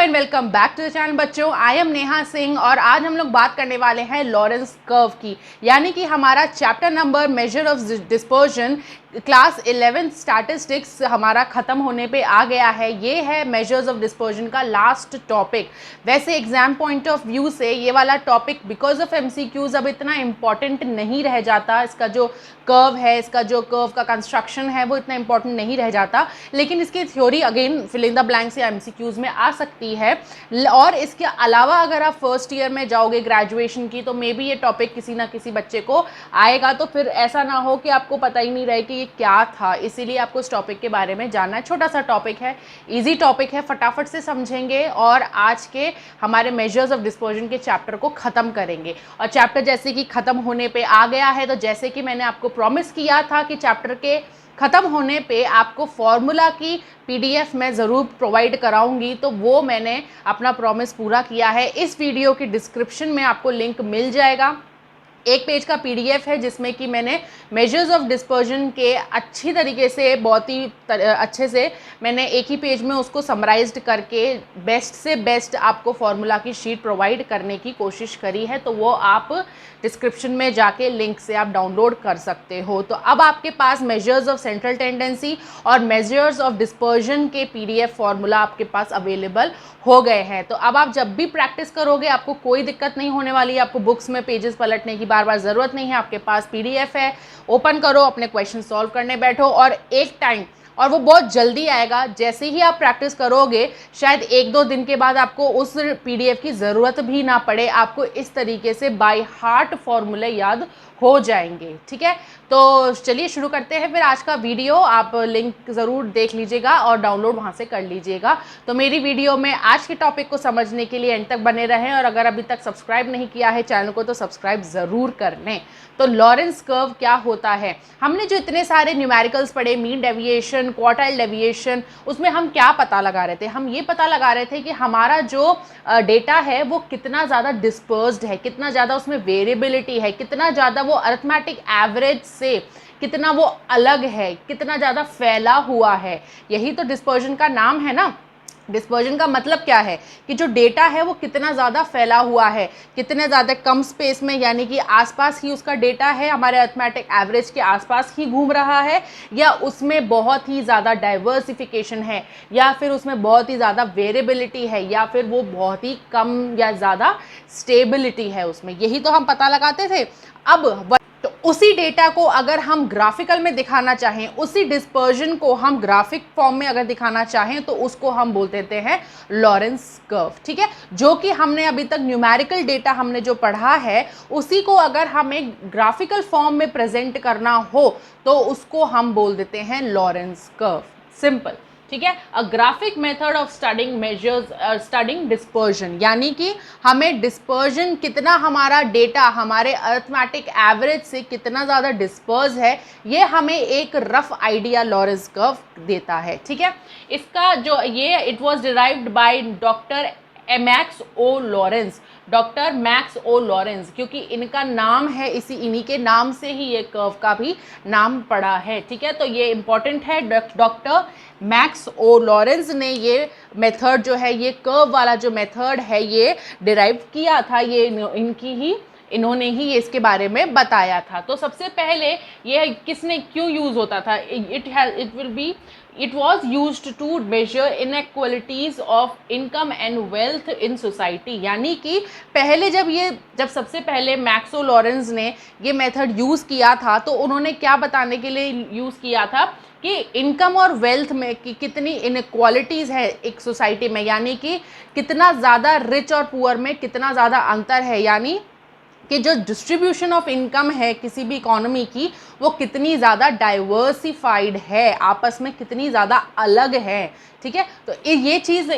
And welcome back to the channel बच्चों। I M Neha Singh और आज हम लोग बात करने वाले हैं लॉरेंस कर्व की, यानी कि हमारा chapter number measure of dispersion class 11 statistics हमारा ख़त्म होने पे आ गया है। ये है मेजर्स ऑफ डिस्पर्जन का लास्ट टॉपिक। वैसे एग्जाम पॉइंट ऑफ व्यू से ये वाला टॉपिक बिकॉज ऑफ एमसीक्यूज अब इतना इम्पॉर्टेंट नहीं रह जाता। इसका जो कर्व है, इसका जो कर्व का कंस्ट्रक्शन है वो इतना इम्पॉर्टेंट नहीं रह जाता, लेकिन इसकी theory again fill in the blanks या एमसीक्यूज में आ सकती है। और इसके अलावा अगर आप फर्स्ट ईयर में जाओगे ग्रेजुएशन की तो मे बी ये टॉपिक किसी ना किसी बच्चे को आएगा, तो फिर ऐसा ना हो कि आपको पता ही नहीं रहे कि क्या था। इसीलिए आपको इस टॉपिक के बारे में जानना है। छोटा सा टॉपिक है, इजी टॉपिक है, फटाफट से समझेंगे और आज के हमारे मेजर्स ऑफ डिस्पर्जन के चैप्टर को ख़त्म करेंगे। और चैप्टर जैसे कि ख़त्म होने पे आ गया है, तो जैसे कि मैंने आपको प्रॉमिस किया था कि चैप्टर के ख़त्म होने पे आपको फॉर्मूला की पीडीएफ मैं ज़रूर प्रोवाइड कराऊंगी, तो वो मैंने अपना प्रॉमिस पूरा किया है। इस वीडियो की डिस्क्रिप्शन में आपको लिंक मिल जाएगा। एक पेज का पीडीएफ है जिसमें कि मैंने मेजर्स ऑफ डिस्पर्जन के अच्छी तरीके से, बहुत ही अच्छे से मैंने एक ही पेज में उसको समराइज्ड करके बेस्ट से बेस्ट आपको फॉर्मूला की शीट प्रोवाइड करने की कोशिश करी है। तो वो आप डिस्क्रिप्शन में जाके लिंक से आप डाउनलोड कर सकते हो। तो अब आपके पास मेजर्स ऑफ सेंट्रल टेंडेंसी और मेजर्स ऑफ डिस्पर्जन के पीडीएफ फॉर्मूला आपके पास अवेलेबल हो गए हैं। तो अब आप जब भी प्रैक्टिस करोगे आपको कोई दिक्कत नहीं होने वाली है। आपको बुक्स में पेजेस पलटने की बार बार ज़रूरत नहीं है। आपके पास पीडीएफ है, ओपन करो, अपने क्वेश्चन सॉल्व करने बैठो और एक टाइम, और वो बहुत जल्दी आएगा। जैसे ही आप प्रैक्टिस करोगे शायद एक दो दिन के बाद आपको उस पीडीएफ की ज़रूरत भी ना पड़े। आपको इस तरीके से बाय हार्ट फॉर्मूले याद हो जाएंगे। ठीक है, तो चलिए शुरू करते हैं फिर आज का वीडियो। आप लिंक ज़रूर देख लीजिएगा और डाउनलोड वहाँ से कर लीजिएगा। तो मेरी वीडियो में आज के टॉपिक को समझने के लिए एंड तक बने रहें, और अगर अभी तक सब्सक्राइब नहीं किया है चैनल को तो सब्सक्राइब ज़रूर कर लें। तो लॉरेंस कर्व क्या होता है? हमने जो इतने सारे न्यूमेरिकल्स पढ़े, मीन डेविएशन, क्वार्टाइल डेविएशन, उसमें हम क्या पता लगा रहे थे? हम ये पता लगा रहे थे कि हमारा जो डेटा है वो कितना ज़्यादा डिस्पर्स्ड है, कितना ज़्यादा उसमें वेरिएबिलिटी है, कितना ज़्यादा वो अरिथमेटिक एवरेज से कितना वो अलग है, कितना ज़्यादा फैला हुआ है। यही तो डिस्पर्जन का नाम है ना। डिस्पर्जन का मतलब क्या है कि जो डेटा है वो कितना ज़्यादा फैला हुआ है, कितने ज़्यादा कम स्पेस में, यानी कि आसपास ही उसका डेटा है, हमारे अरिथमेटिक एवरेज के आसपास ही घूम रहा है, या उसमें बहुत ही ज़्यादा डाइवर्सिफिकेशन है, या फिर उसमें बहुत ही ज़्यादा वेरिएबिलिटी है, या फिर वो बहुत ही कम या ज़्यादा स्टेबिलिटी है उसमें। यही तो हम पता लगाते थे। अब तो उसी डेटा को अगर हम ग्राफिकल में दिखाना चाहें, उसी डिस्पर्जन को हम ग्राफिक फॉर्म में अगर दिखाना चाहें तो उसको हम बोल देते हैं लॉरेंस कर्व। ठीक है, जो कि हमने अभी तक न्यूमेरिकल डेटा हमने जो पढ़ा है उसी को अगर हमें ग्राफिकल फॉर्म में प्रेजेंट करना हो तो उसको हम बोल देते हैं लॉरेंस कर्व। सिंपल। ठीक है, अ graphic method of studying measures studying dispersion, यानी कि हमें डिस्पर्जन कितना, हमारा डेटा हमारे अरिथमेटिक एवरेज से कितना ज़्यादा डिस्पर्स है, ये हमें एक रफ आइडिया लॉरेंस कर्व देता है। ठीक है, इसका जो ये it was derived by doctor Max O Lorenz, doctor Max O Lorenz, क्योंकि इनका नाम है, इन्हीं के नाम से ही ये कर्व का भी नाम पड़ा है। ठीक है, तो ये इंपॉर्टेंट है। डॉक्टर मैक्स ओ लॉरेंस ने ये मेथड जो है, ये कर्व वाला जो मेथड है ये डिराइव किया था, ये इन्होंने ही ये इसके बारे में बताया था। तो सबसे पहले ये किसने क्यों यूज़ होता था? It was used to measure inequalities of income and wealth in society, यानी कि पहले जब सबसे पहले मैक्स ओ लॉरेंस ने ये मेथड यूज़ किया था तो उन्होंने क्या बताने के लिए यूज़ किया था कि इनकम और वेल्थ में कि कितनी इनइक्वालिटीज़ है एक सोसाइटी में, यानी कि कितना ज़्यादा रिच और पुअर में कितना ज़्यादा अंतर है, यानी कि जो डिस्ट्रीब्यूशन ऑफ इनकम है किसी भी इकोनॉमी की वो कितनी ज़्यादा डाइवर्सिफाइड है, आपस में कितनी ज़्यादा अलग है। ठीक है, तो ये चीज़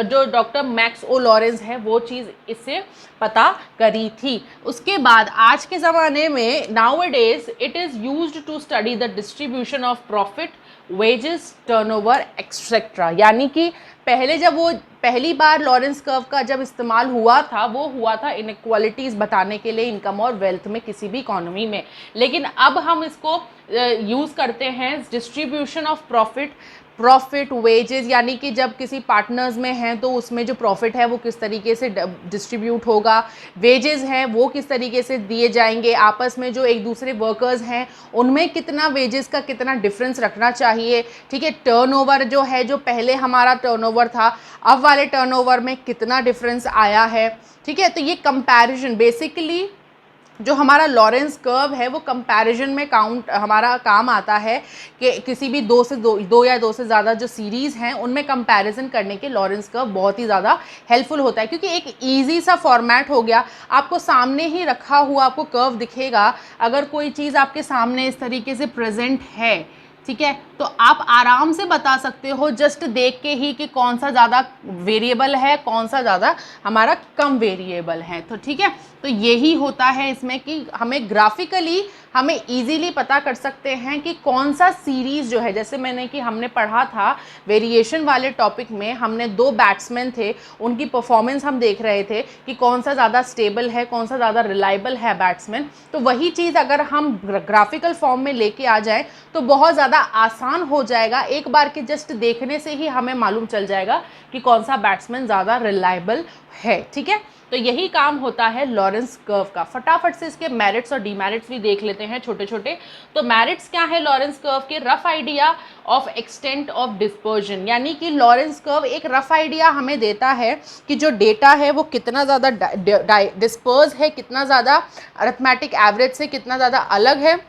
जो डॉक्टर मैक्स ओ लॉरेंस है वो चीज़ इससे पता करी थी। उसके बाद आज के ज़माने में nowadays it is used to study the distribution of profit, wages, turnover etcetera, यानी कि पहले जब वो पहली बार लॉरेंस कर्व का जब इस्तेमाल हुआ था वो हुआ था इनइक्वालिटीज़ बताने के लिए इनकम और वेल्थ में किसी भी इकोनॉमी में, लेकिन अब हम इसको यूज़ करते हैं डिस्ट्रीब्यूशन ऑफ प्रॉफिट वेजेस, यानी कि जब किसी पार्टनर्स में हैं तो उसमें जो प्रॉफिट है वो किस तरीके से डिस्ट्रीब्यूट होगा, वेजेस हैं वो किस तरीके से दिए जाएंगे, आपस में जो एक दूसरे वर्कर्स हैं उनमें कितना वेजेस का कितना डिफरेंस रखना चाहिए, ठीक है। टर्नओवर जो है, जो पहले हमारा टर्नओवर था अब वाले टर्नओवर में कितना डिफरेंस आया है, ठीक है। तो ये कंपैरिजन बेसिकली जो हमारा लॉरेंस कर्व है वो कंपैरिजन में हमारा काम आता है कि किसी भी दो या दो से ज़्यादा जो सीरीज़ हैं उनमें कंपैरिजन करने के लॉरेंस कर्व बहुत ही ज़्यादा हेल्पफुल होता है, क्योंकि एक इजी सा फॉर्मेट हो गया, आपको सामने ही रखा हुआ आपको कर्व दिखेगा। अगर कोई चीज़ आपके सामने इस तरीके से प्रेजेंट है, ठीक है, तो आप आराम से बता सकते हो जस्ट देख के ही कि कौन सा ज़्यादा वेरिएबल है, कौन सा ज़्यादा हमारा कम वेरिएबल है। तो ठीक है, तो यही होता है इसमें कि हमें ग्राफिकली हमें इजीली पता कर सकते हैं कि कौन सा सीरीज़ जो है, जैसे मैंने कि हमने पढ़ा था वेरिएशन वाले टॉपिक में, हमने 2 बैट्समैन थे, उनकी परफॉर्मेंस हम देख रहे थे कि कौन सा ज़्यादा स्टेबल है, कौन सा ज़्यादा रिलायबल है बैट्समैन। तो वही चीज़ अगर हम ग्राफिकल फॉर्म में लेके आ जाएं तो बहुत ज़्यादा आसान हो जाएगा, एक बार के जस्ट देखने से ही हमें मालूम चल जाएगा कि कौन सा बैट्समैन ज़्यादा रिलायबल है, ठीक है। तो यही काम होता है लॉरेंस कर्व का। फटाफट से इसके मेरिट्स और डीमेरिट्स भी देख लेते हैं छोटे छोटे। तो मेरिट्स क्या है लॉरेंस कर्व के? Rough idea of extent of dispersion, यानी कि लॉरेंस कर्व एक रफ आइडिया हमें देता है कि जो डेटा है वो कितना ज़्यादा डिस्पर्स है, कितना ज़्यादा अरिथमेटिक एवरेज से कितना ज़्यादा अलग है,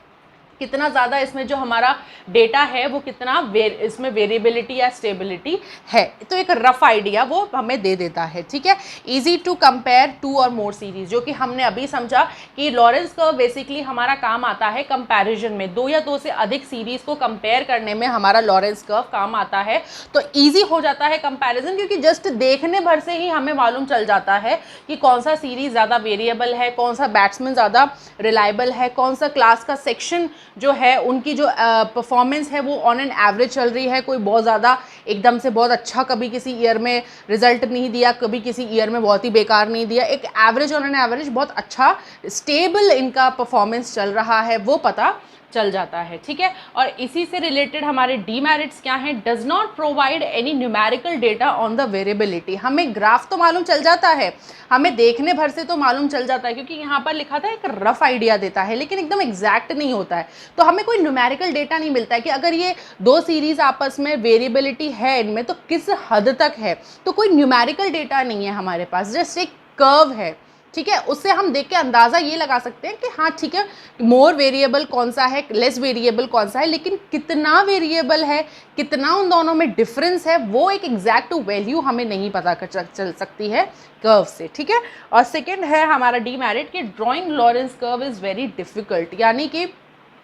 कितना ज़्यादा इसमें जो हमारा डेटा है वो कितना इसमें वेरिएबिलिटी या स्टेबिलिटी है। तो एक रफ आइडिया वो हमें दे देता है, ठीक है। इजी टू कंपेयर 2 और मोर सीरीज, जो कि हमने अभी समझा कि लॉरेंस कर्व बेसिकली हमारा काम आता है कंपैरिजन में, 2 या 2 से अधिक सीरीज को कंपेयर करने में हमारा लॉरेंस कर्व काम आता है। तो ईजी हो जाता है कंपैरिजन, क्योंकि जस्ट देखने भर से ही हमें मालूम चल जाता है कि कौन सा सीरीज ज़्यादा वेरिएबल है, कौन सा बैट्समैन ज़्यादा रिलायबल है, कौन सा क्लास का सेक्शन जो है उनकी जो परफॉर्मेंस है वो ऑन एन एवरेज चल रही है, कोई बहुत ज़्यादा एकदम से बहुत अच्छा कभी किसी ईयर में रिजल्ट नहीं दिया, कभी किसी ईयर में बहुत ही बेकार नहीं दिया, एक एवरेज ऑन एन एवरेज बहुत अच्छा स्टेबल इनका परफॉर्मेंस चल रहा है वो पता चल जाता है, ठीक है। और इसी से रिलेटेड हमारे डीमेरिट्स क्या हैं? Does not provide any numerical data on the variability. हमें ग्राफ तो मालूम चल जाता है, हमें देखने भर से तो मालूम चल जाता है, क्योंकि यहाँ पर लिखा था एक रफ आइडिया देता है, लेकिन एकदम एग्जैक्ट नहीं होता है। तो हमें कोई न्यूमेरिकल डेटा नहीं मिलता है कि अगर ये 2 सीरीज आपस में वेरिएबिलिटी है इनमें तो किस हद तक है, तो कोई न्यूमेरिकल डेटा नहीं है हमारे पास, जस्ट एक कर्व है, ठीक है। उससे हम देख के अंदाज़ा ये लगा सकते हैं कि हाँ ठीक है, मोर वेरिएबल कौन सा है, लेस वेरिएबल कौन सा है, लेकिन कितना वेरिएबल है, कितना उन दोनों में डिफरेंस है, वो एक एग्जैक्ट वैल्यू हमें नहीं पता चल सकती है कर्व से, ठीक है। और सेकेंड है हमारा डीमेरिट कि drawing Lawrence curve is very difficult, यानी कि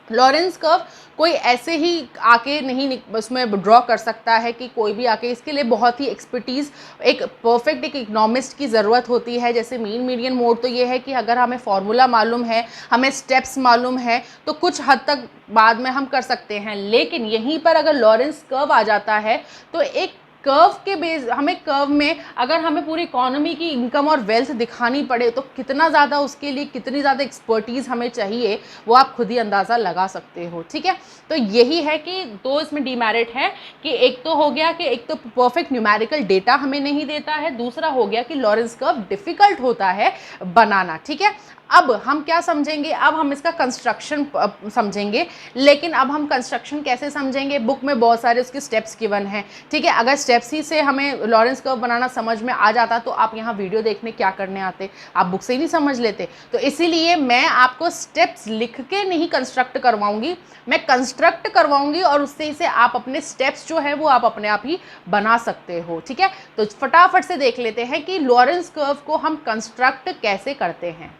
लॉरेंस कर्व कोई ऐसे ही आके नहीं उसमें ड्रॉ कर सकता है कि कोई भी आके, इसके लिए बहुत ही एक्सपर्टीज़, एक परफेक्ट एक इकोनॉमिस्ट की ज़रूरत होती है। जैसे मीन मीडियन मोड तो ये है कि अगर हमें फॉर्मूला मालूम है, हमें स्टेप्स मालूम है, तो कुछ हद तक बाद में हम कर सकते हैं, लेकिन यहीं पर अगर लॉरेंस कर्व आ जाता है तो एक कर्व के बेस, हमें कर्व में अगर हमें पूरी इकोनॉमी की इनकम और वेल्थ दिखानी पड़े तो कितना ज़्यादा उसके लिए कितनी ज़्यादा एक्सपर्टीज़ हमें चाहिए वो आप खुद ही अंदाज़ा लगा सकते हो, ठीक है। तो यही है कि 2 इसमें डीमेरिट है कि एक तो हो गया कि एक तो परफेक्ट न्यूमेरिकल डेटा हमें नहीं देता है, दूसरा हो गया कि लॉरेंस कर्व डिफ़िकल्ट होता है बनाना, ठीक है। अब हम क्या समझेंगे? अब हम इसका कंस्ट्रक्शन समझेंगे, लेकिन अब हम कंस्ट्रक्शन कैसे समझेंगे? बुक में बहुत सारे उसके स्टेप्स गिवन हैं, ठीक है। अगर स्टेप्स ही से हमें लॉरेंस कर्व बनाना समझ में आ जाता तो आप यहाँ वीडियो देखने क्या करने आते, आप बुक से ही नहीं समझ लेते। तो इसीलिए मैं आपको स्टेप्स लिख के नहीं कंस्ट्रक्ट करवाऊंगी, मैं कंस्ट्रक्ट करवाऊंगी और उससे से आप अपने स्टेप्स जो है वो आप अपने आप ही बना सकते हो, ठीक है। तो फटाफट से देख लेते हैं कि लॉरेंस कर्व को हम कंस्ट्रक्ट कैसे करते हैं।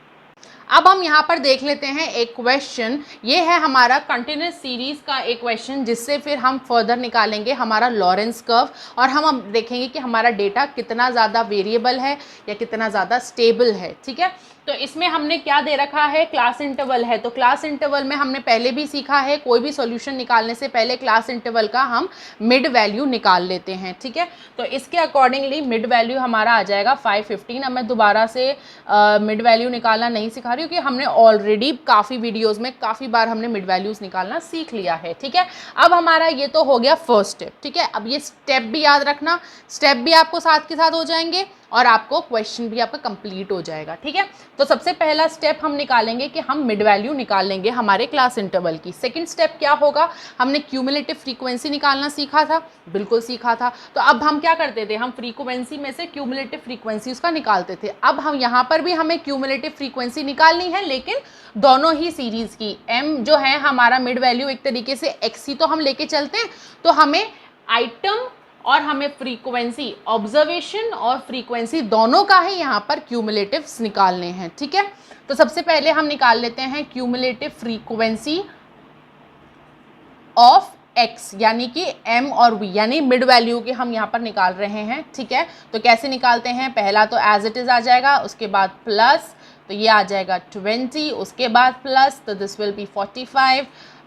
अब हम यहाँ पर देख लेते हैं एक क्वेश्चन, ये है हमारा कंटिन्यूस सीरीज़ का एक क्वेश्चन, जिससे फिर हम फर्दर निकालेंगे हमारा लॉरेंस कर्व और हम देखेंगे कि हमारा डेटा कितना ज़्यादा वेरिएबल है या कितना ज़्यादा स्टेबल है, ठीक है। तो इसमें हमने क्या दे रखा है, क्लास इंटरवल है। तो क्लास इंटरवल में हमने पहले भी सीखा है, कोई भी सॉल्यूशन निकालने से पहले क्लास इंटरवल का हम मिड वैल्यू निकाल लेते हैं, ठीक है। तो इसके अकॉर्डिंगली मिड वैल्यू हमारा आ जाएगा 515। अब मैं दोबारा से मिड वैल्यू निकालना नहीं सिखा रही हूँ, क्योंकि हमने ऑलरेडी काफ़ी वीडियोज़ में काफ़ी बार हमने मिड वैल्यूज़ निकालना सीख लिया है, ठीक है। अब हमारा ये तो हो गया फर्स्ट स्टेप, ठीक है। अब ये स्टेप भी याद रखना, स्टेप भी आपको साथ के साथ हो जाएंगे और आपको क्वेश्चन भी आपका कंप्लीट हो जाएगा, ठीक है। तो सबसे पहला स्टेप हम निकालेंगे कि हम मिड वैल्यू निकाल लेंगे हमारे क्लास इंटरवल की। सेकंड स्टेप क्या होगा, हमने क्यूमुलेटिव फ्रीक्वेंसी निकालना सीखा था, बिल्कुल सीखा था। तो अब हम क्या करते थे, हम फ्रीक्वेंसी में से क्यूमुलेटिव फ्रीक्वेंसी उसका निकालते थे। अब हम यहाँ पर भी हमें क्यूमुलेटिव फ्रीक्वेंसी निकालनी है, लेकिन दोनों ही सीरीज़ की। m जो है हमारा मिड वैल्यू एक तरीके से x ही तो हम लेके चलते हैं, तो हमें आइटम और हमें फ्रीक्वेंसी, ऑब्जर्वेशन और फ्रीक्वेंसी दोनों का ही यहाँ पर क्यूमुलेटिव्स निकालने हैं, ठीक है। तो सबसे पहले हम निकाल लेते हैं क्यूमुलेटिव फ्रीक्वेंसी ऑफ x, यानी कि m और v, यानी मिड वैल्यू के हम यहाँ पर निकाल रहे हैं, ठीक है। तो कैसे निकालते हैं, पहला तो एज इट इज़ आ जाएगा, उसके बाद प्लस, तो ये आ जाएगा 20, उसके बाद प्लस, तो दिस विल बी 45,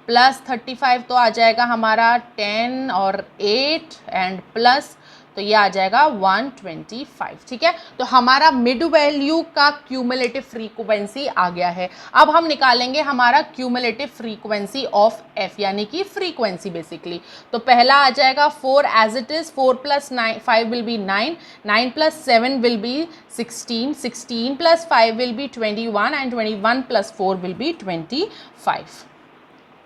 प्लस 35 तो आ जाएगा हमारा 10 और 8 एंड प्लस, तो ये आ जाएगा 125, ठीक है। तो हमारा मिड वैल्यू का क्यूमुलेटिव फ्रीक्वेंसी आ गया है। अब हम निकालेंगे हमारा क्यूमुलेटिव फ्रीक्वेंसी ऑफ f, यानी कि फ्रीक्वेंसी बेसिकली। तो पहला आ जाएगा 4 as it is, 4 plus 5 will be 9, 9 plus 7 will be 16, 16 plus 5 will be 21 and 21 plus 4 will be 25।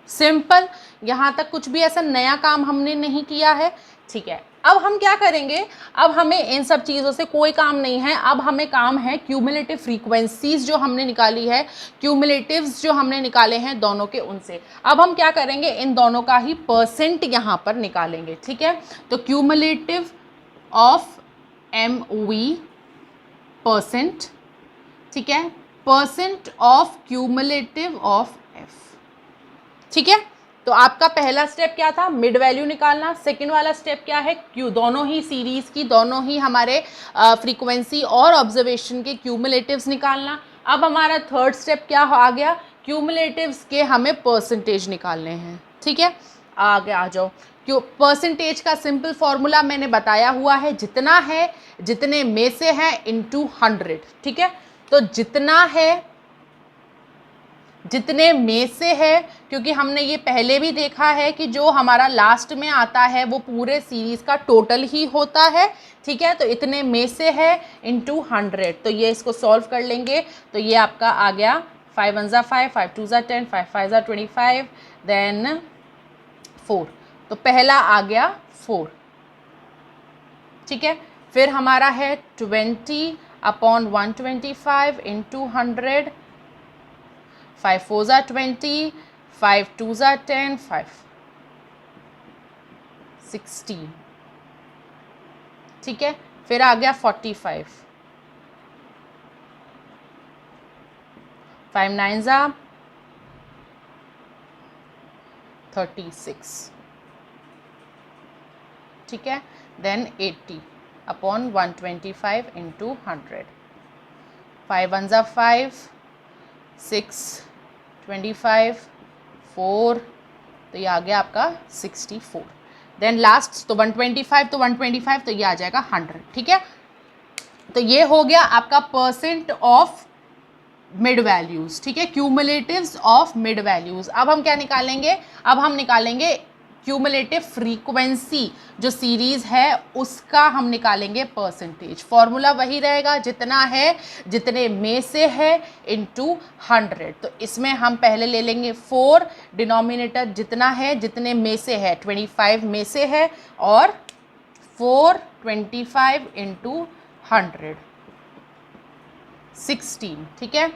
Simple, यहाँ तक कुछ भी ऐसा नया काम हमने नहीं किया है, ठीक है। अब हम क्या करेंगे, अब हमें इन सब चीज़ों से कोई काम नहीं है, अब हमें काम है क्यूमुलेटिव फ्रीक्वेंसीज जो हमने निकाली है, क्यूमुलेटिव्स जो हमने निकाले हैं दोनों के, उनसे अब हम क्या करेंगे, इन दोनों का ही परसेंट यहाँ पर निकालेंगे, ठीक है। तो cumulative of M V percent, ठीक है, percent of cumulative of F, ठीक है। तो आपका पहला स्टेप क्या था, मिड वैल्यू निकालना। सेकंड वाला स्टेप क्या है, क्यू, दोनों ही सीरीज़ की, दोनों ही हमारे फ्रीक्वेंसी और ऑब्जर्वेशन के क्यूमुलेटिव्स निकालना। अब हमारा थर्ड स्टेप क्या आ गया, क्यूमुलेटिव्स के हमें परसेंटेज निकालने हैं, ठीक है। आगे आ जाओ, क्यों, परसेंटेज का सिंपल फॉर्मूला मैंने बताया हुआ है, जितना है जितने में से है इनटू 100, ठीक है। तो जितना है जितने में से है, क्योंकि हमने ये पहले भी देखा है कि जो हमारा लास्ट में आता है वो पूरे सीरीज़ का टोटल ही होता है, ठीक है। तो इतने में से है इनटू 100, तो ये इसको सॉल्व कर लेंगे, तो ये आपका आ गया 5 1 ज़ा 5, 5 2 ज़ा 10, 5 5 ज़ा 25, देन 4, तो पहला आ गया 4, ठीक है। फिर हमारा है 20/125 इंटू 100, 5 4 ज़ा 20, 5 2 ज़ा 10, 5 16, ठीक है। फिर आ गया 45, 5 9 ज़ा 36, ठीक है। देन 80/125 इंटू 100, 5 1 ज़ा 5, 6 25, 4, तो ये आ गया आपका 64। देन लास्ट तो 125, तो 125 तो ये आ जाएगा 100, ठीक है। तो ये हो गया आपका परसेंट ऑफ मिड वैल्यूज़, ठीक है, क्यूमुलेटिव्स ऑफ मिड वैल्यूज़। अब हम क्या निकालेंगे, अब हम निकालेंगे क्यूमुलेटिव फ्रीक्वेंसी, जो सीरीज़ है उसका हम निकालेंगे परसेंटेज। फॉर्मूला वही रहेगा, जितना है जितने में से है इनटू 100। तो इसमें हम पहले ले लेंगे 4, डिनोमिनेटर जितना है जितने में से है 25 में से है, और 4 25 इंटू 100 16, ठीक है।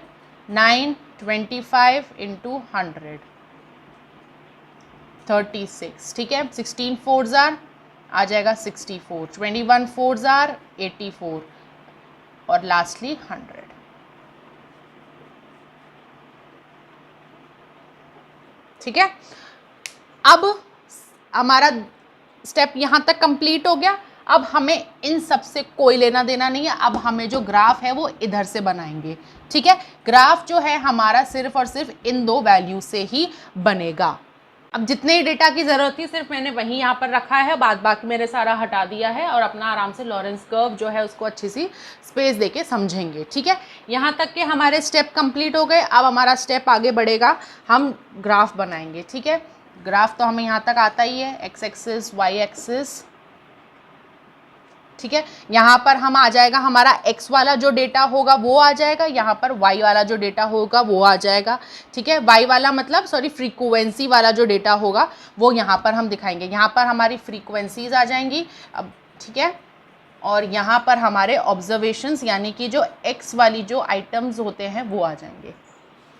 9 25 इंटू 100 36, ठीक है। 16 4 ज़ार आ जाएगा 64, 21 4 ज़ार 84, और लास्टली 100, ठीक है। अब हमारा स्टेप यहाँ तक कंप्लीट हो गया। अब हमें इन सब से कोई लेना देना नहीं है, अब हमें जो ग्राफ है वो इधर से बनाएंगे, ठीक है। ग्राफ जो है हमारा सिर्फ और सिर्फ इन दो वैल्यू से ही बनेगा। अब जितने डेटा की ज़रूरत थी सिर्फ मैंने वहीं यहाँ पर रखा है, बाद बाकी मैंने सारा हटा दिया है और अपना आराम से लॉरेंस कर्व जो है उसको अच्छी सी स्पेस देके समझेंगे, ठीक है। यहाँ तक के हमारे स्टेप कंप्लीट हो गए। अब हमारा स्टेप आगे बढ़ेगा, हम ग्राफ बनाएंगे, ठीक है। ग्राफ तो हमें यहाँ तक आता ही है, एक्स एक्सिस वाई एक्सिस, ठीक है। यहाँ पर हम आ जाएगा, हमारा x वाला जो डेटा होगा वो आ जाएगा, यहाँ पर y वाला जो डेटा होगा वो आ जाएगा, ठीक है। y वाला मतलब सॉरी फ्रीक्वेंसी वाला जो डेटा होगा वो यहाँ पर हम दिखाएंगे। यहाँ पर हमारी फ्रीक्वेंसीज आ जाएंगी अब, ठीक है। और यहाँ पर हमारे ऑब्जर्वेशंस यानी कि जो x वाली जो आइटम्स होते हैं वो आ जाएंगे,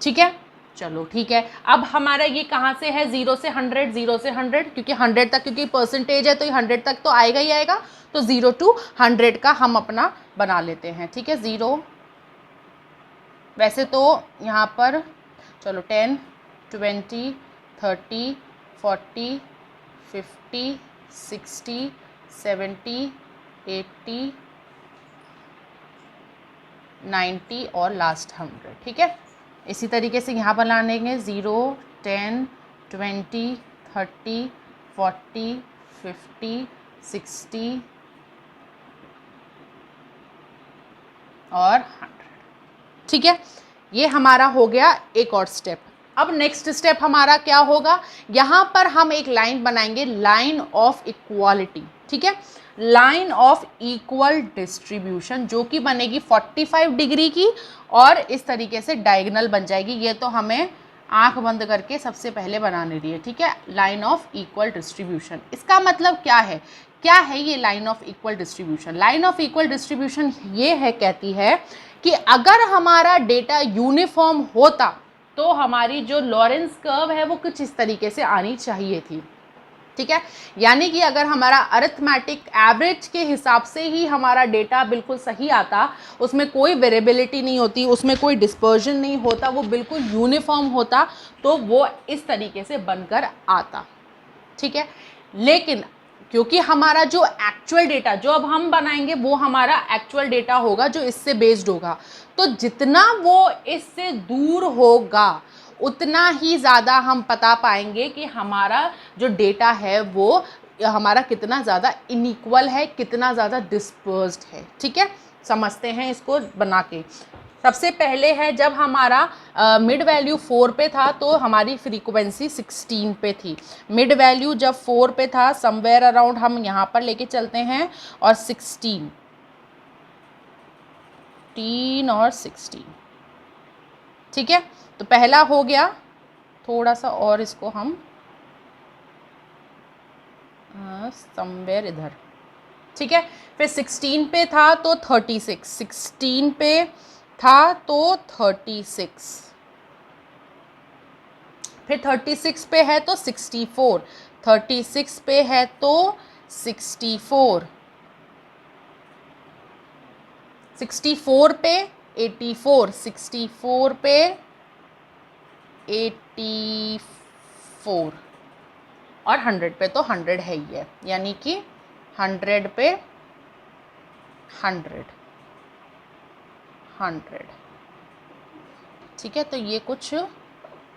ठीक है। चलो ठीक है, अब हमारा ये कहाँ से है, 0 से 100, 0 से 100, क्योंकि 100 तक, क्योंकि परसेंटेज है तो 100 तक तो आएगा ही आएगा, तो 0 to 100 का हम अपना बना लेते हैं, ठीक है। 0 वैसे तो यहाँ पर चलो 10, 20, 30, 40, 50, 60, 70, 80, 90 और लास्ट 100, ठीक है। इसी तरीके से यहाँ पर लानेंगे 0, 10, 20, 30, 40, 50, 60 और 100, ठीक है। ये हमारा हो गया एक और स्टेप। अब नेक्स्ट स्टेप हमारा क्या होगा, यहाँ पर हम एक लाइन बनाएंगे, लाइन ऑफ इक्वालिटी, ठीक है। लाइन ऑफ इक्वल डिस्ट्रीब्यूशन जो कि बनेगी 45 डिग्री की और इस तरीके से डायगोनल बन जाएगी। ये तो हमें आंख बंद करके सबसे पहले बनाने दी है, ठीक है। लाइन ऑफ इक्वल डिस्ट्रीब्यूशन, इसका मतलब क्या है, क्या है ये line of equal distribution. Line of equal distribution ये है, कहती है कि अगर हमारा डेटा यूनिफॉर्म होता तो हमारी जो लॉरेंस कर्व है वो कुछ इस तरीके से आनी चाहिए थी, ठीक है। यानी कि अगर हमारा अरिथमेटिक एवरेज के हिसाब से ही हमारा डेटा बिल्कुल सही आता, उसमें कोई वेरिएबिलिटी नहीं होती, उसमें कोई डिस्पर्जन नहीं होता, वो बिल्कुल यूनिफॉर्म होता, तो वो इस तरीके से बनकर आता, ठीक है। लेकिन क्योंकि हमारा जो एक्चुअल डेटा जो अब हम बनाएंगे वो हमारा एक्चुअल डेटा होगा जो इससे बेस्ड होगा, तो जितना वो इससे दूर होगा उतना ही ज़्यादा हम बता पाएंगे कि हमारा जो डेटा है वो हमारा कितना ज़्यादा इनइक्वल है, कितना ज़्यादा डिस्पर्स्ड है, ठीक है। समझते हैं इसको बना के। सबसे पहले है जब हमारा मिड वैल्यू 4 पे था तो हमारी फ्रीक्वेंसी 16 पे थी। मिड वैल्यू जब 4 पे था, समवेयर अराउंड हम यहाँ पर लेके चलते हैं, और 16 और 16, ठीक है। तो पहला हो गया, थोड़ा सा और इसको हम समवेयर इधर, ठीक है। फिर 16 पे था तो 36, 16 पे था तो 36, फिर 36 पे है तो 64, 36 पे है तो 64, 64 पे 84, 64 पे 84 और 100 पे तो 100 है ही है, यानी कि 100 पे 100, ठीक है। तो ये कुछ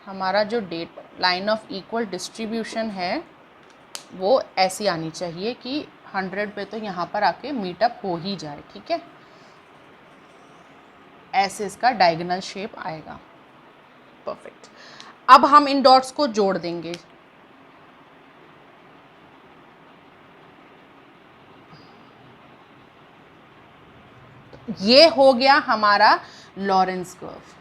हमारा जो लाइन ऑफ इक्वल डिस्ट्रीब्यूशन है वो ऐसी आनी चाहिए कि 100 पे तो यहाँ पर आके मीटअप हो ही जाए, ठीक है। ऐसे इसका डायगोनल शेप आएगा, परफेक्ट। अब हम इन डॉट्स को जोड़ देंगे, ये हो गया हमारा लॉरेंस कर्व।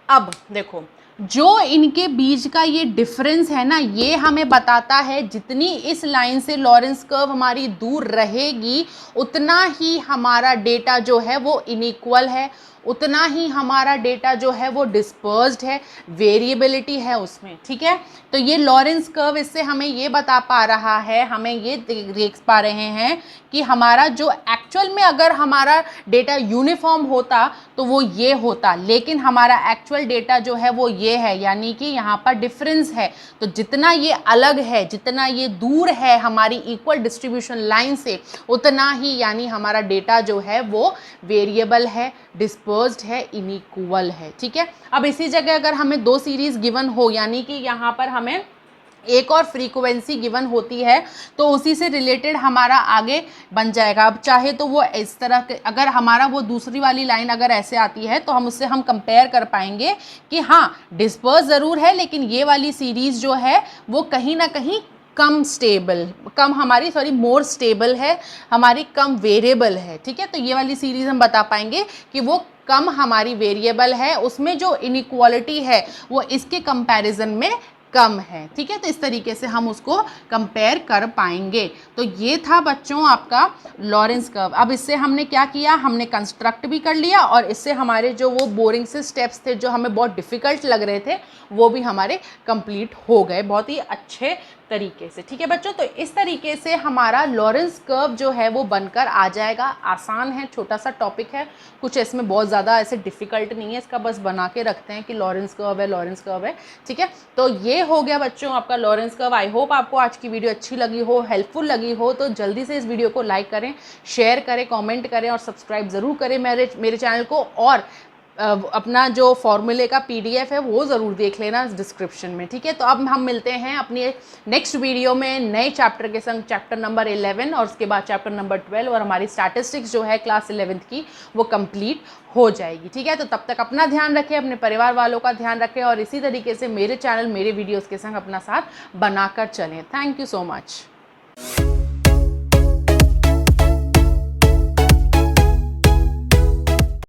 अब देखो, जो इनके बीच का ये डिफरेंस है ना, ये हमें बताता है जितनी इस लाइन से लॉरेंस कर्व हमारी दूर रहेगी उतना ही हमारा डेटा जो है वो इनइक्वल है, उतना ही हमारा डेटा जो है वो डिस्पर्स्ड है, वेरिएबिलिटी है उसमें, ठीक है। तो ये लॉरेंस कर्व इससे हमें ये बता पा रहा है, हमें ये देख पा रहे हैं कि हमारा जो एक्चुअल में अगर हमारा डेटा यूनिफॉर्म होता तो वो ये होता, लेकिन हमारा एक्चुअल डेटा जो है वो ये है, यानी कि यहाँ पर डिफरेंस है। तो जितना ये अलग है, जितना ये दूर है हमारी इक्वल डिस्ट्रीब्यूशन लाइन से, उतना ही यानी हमारा डेटा जो है वो वेरिएबल है, डिस्पर्स्ड है, इनइक्वल है। ठीक है, अब इसी जगह अगर हमें दो सीरीज गिवन हो, यानी कि यहाँ पर हमें एक और फ्रीक्वेंसी गिवन होती है, तो उसी से रिलेटेड हमारा आगे बन जाएगा। अब चाहे तो वो इस तरह के, अगर हमारा वो दूसरी वाली लाइन अगर ऐसे आती है तो हम उससे हम कंपेयर कर पाएंगे कि हाँ डिस्पर्स ज़रूर है, लेकिन ये वाली सीरीज़ जो है वो कहीं ना कहीं कम स्टेबल, कम हमारी सॉरी मोर स्टेबल है, हमारी कम वेरिएबल है। ठीक है, तो ये वाली सीरीज़ हम बता पाएंगे कि वो कम हमारी वेरिएबल है, उसमें जो इनइक्वालिटी है वो इसके कंपैरिजन में कम है। ठीक है, तो इस तरीके से हम उसको कंपेयर कर पाएंगे। तो ये था बच्चों आपका लॉरेंस कर्व। अब इससे हमने क्या किया, हमने कंस्ट्रक्ट भी कर लिया और इससे हमारे जो वो बोरिंग से स्टेप्स थे जो हमें बहुत डिफ़िकल्ट लग रहे थे वो भी हमारे कंप्लीट हो गए बहुत ही अच्छे तरीके से। ठीक है बच्चों, तो इस तरीके से हमारा लॉरेंस कर्व जो है वो बनकर आ जाएगा। आसान है, छोटा सा टॉपिक है, कुछ इसमें बहुत ज़्यादा ऐसे डिफ़िकल्ट नहीं है, इसका बस बना के रखते हैं कि लॉरेंस कर्व है, लॉरेंस कर्व है। ठीक है, तो ये हो गया बच्चों आपका लॉरेंस कर्व। आई होप आपको आज की वीडियो अच्छी लगी हो, हेल्पफुल लगी हो। तो जल्दी से इस वीडियो को लाइक करें, शेयर करें, कमेंट करें और सब्सक्राइब ज़रूर करें मेरे चैनल को। और अपना जो फॉर्मूले का PDF है वो ज़रूर देख लेना डिस्क्रिप्शन में। ठीक है, तो अब हम मिलते हैं अपनी नेक्स्ट वीडियो में नए चैप्टर के संग, चैप्टर नंबर 11 और उसके बाद चैप्टर नंबर 12, और हमारी स्टैटिस्टिक्स जो है क्लास 11th की वो कंप्लीट हो जाएगी। ठीक है, तो तब तक अपना ध्यान रखें, अपने परिवार वालों का ध्यान रखें और इसी तरीके से मेरे चैनल, मेरे वीडियोज़ के संग अपना साथ बनाकर चलें। Thank you so much.